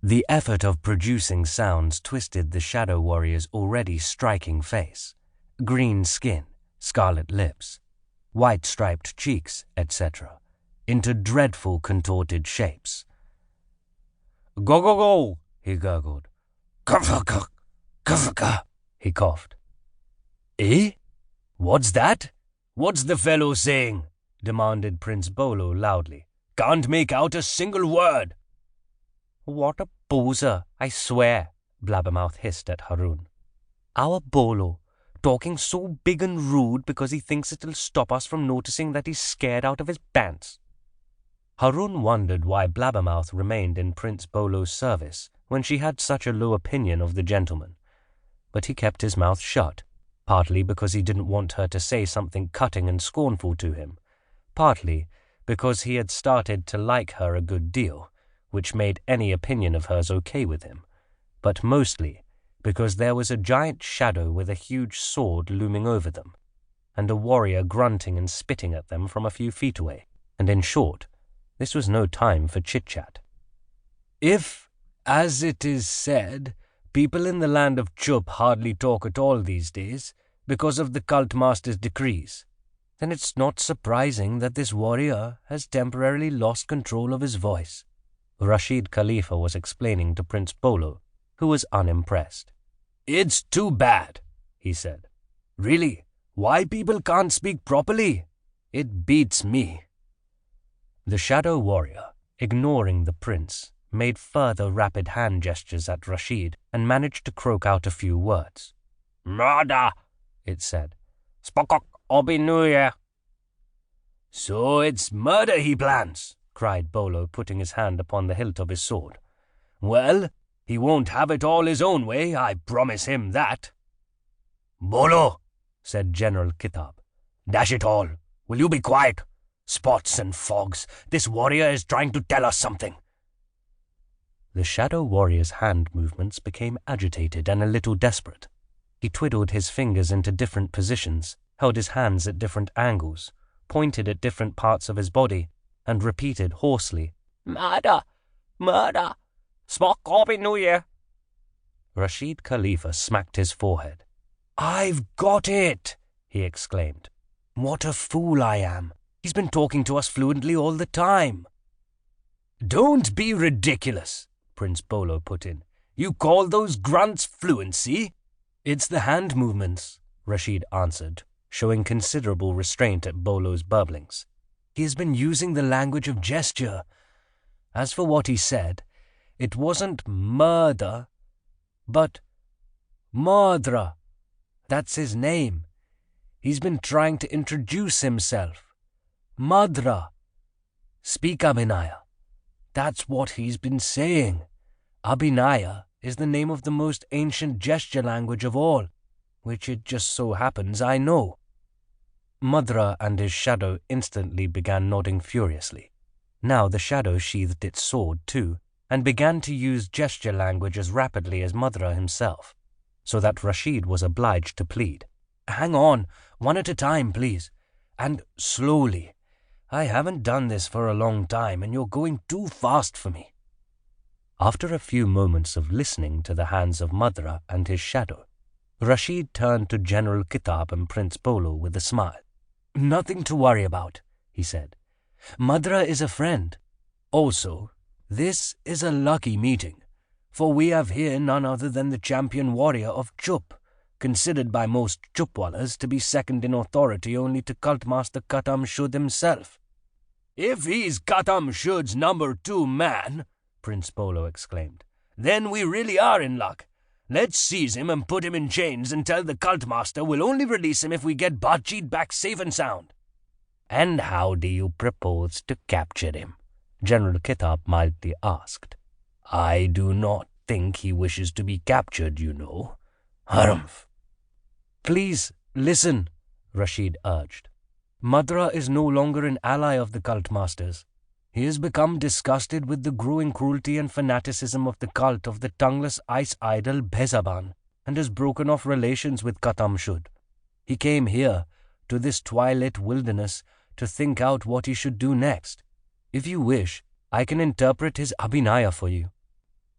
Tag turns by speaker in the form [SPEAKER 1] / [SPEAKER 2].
[SPEAKER 1] The effort of producing sounds twisted the shadow warrior's already striking face. Green skin, scarlet lips, white-striped cheeks, etc., into dreadful contorted shapes. "Go, go, go," he gurgled. "Kafaka, kafaka," he coughed. "Eh? What's that? What's the fellow saying?" demanded Prince Bolo loudly. "Can't make out a single word." "What a poser, I swear," Blabbermouth hissed at Haroun. "Our Bolo, talking so big and rude because he thinks it'll stop us from noticing that he's scared out of his pants." Haroun wondered why Blabbermouth remained in Prince Bolo's service when she had such a low opinion of the gentleman, but he kept his mouth shut, partly because he didn't want her to say something cutting and scornful to him, partly because he had started to like her a good deal, which made any opinion of hers okay with him, but mostly because there was a giant shadow with a huge sword looming over them, and a warrior grunting and spitting at them from a few feet away, and in short, this was no time for chit-chat. "If, as it is said, people in the land of Chup hardly talk at all these days because of the cult master's decrees, then it's not surprising that this warrior has temporarily lost control of his voice," Rashid Khalifa was explaining to Prince Bolo, who was unimpressed. "It's too bad," he said. "Really, why people can't speak properly? It beats me." The shadow warrior, ignoring the prince, made further rapid hand gestures at Rashid and managed to croak out a few words. "Murder," it said. "Spokok obinuya." "So it's murder he plans," cried Bolo, putting his hand upon the hilt of his sword. "Well, he won't have it all his own way, I promise him that." "Bolo," said General Kitab, "dash it all, will you be quiet? Spots and fogs, this warrior is trying to tell us something." The shadow warrior's hand movements became agitated and a little desperate. He twiddled his fingers into different positions, held his hands at different angles, pointed at different parts of his body, and repeated hoarsely, "Murder! Murder! Smok Obi New Year!" Rashid Khalifa smacked his forehead. "I've got it!" he exclaimed. "What a fool I am! He's been talking to us fluently all the time." "Don't be ridiculous," Prince Bolo put in. "You call those grunts fluency?" "It's the hand movements," Rashid answered, showing considerable restraint at Bolo's burblings. "He has been using the language of gesture. As for what he said, it wasn't murder, but Madra. That's his name. He's been trying to introduce himself. Madra. Speak Abhinaya. That's what he's been saying. Abhinaya is the name of the most ancient gesture language of all, which it just so happens I know." Madra and his shadow instantly began nodding furiously. Now the shadow sheathed its sword too, and began to use gesture language as rapidly as Madra himself, so that Rashid was obliged to plead. "Hang on, one at a time, please, and slowly. I haven't done this for a long time, and you're going too fast for me." After a few moments of listening to the hands of Madra and his shadow, Rashid turned to General Kitab and Prince Bolo with a smile. "Nothing to worry about," he said. "Madra is a friend. Also, this is a lucky meeting, for we have here none other than the champion warrior of Chup, considered by most Chupwallahs to be second in authority only to Cultmaster Katam Shud himself." "If he's Katam Shud's number 2 man," Prince Bolo exclaimed, "then we really are in luck. Let's seize him and put him in chains and tell the Cultmaster we'll only release him if we get Bajid back safe and sound." "And how do you propose to capture him?" General Kitab mildly asked. "I do not think he wishes to be captured, you know. Harumph." "Please, listen," Rashid urged. "Madra is no longer an ally of the cult masters. He has become disgusted with the growing cruelty and fanaticism of the cult of the tongueless ice idol Bezaban, and has broken off relations with Katam Shud. He came here, to this twilit wilderness, to think out what he should do next. If you wish, I can interpret his Abhinaya for you."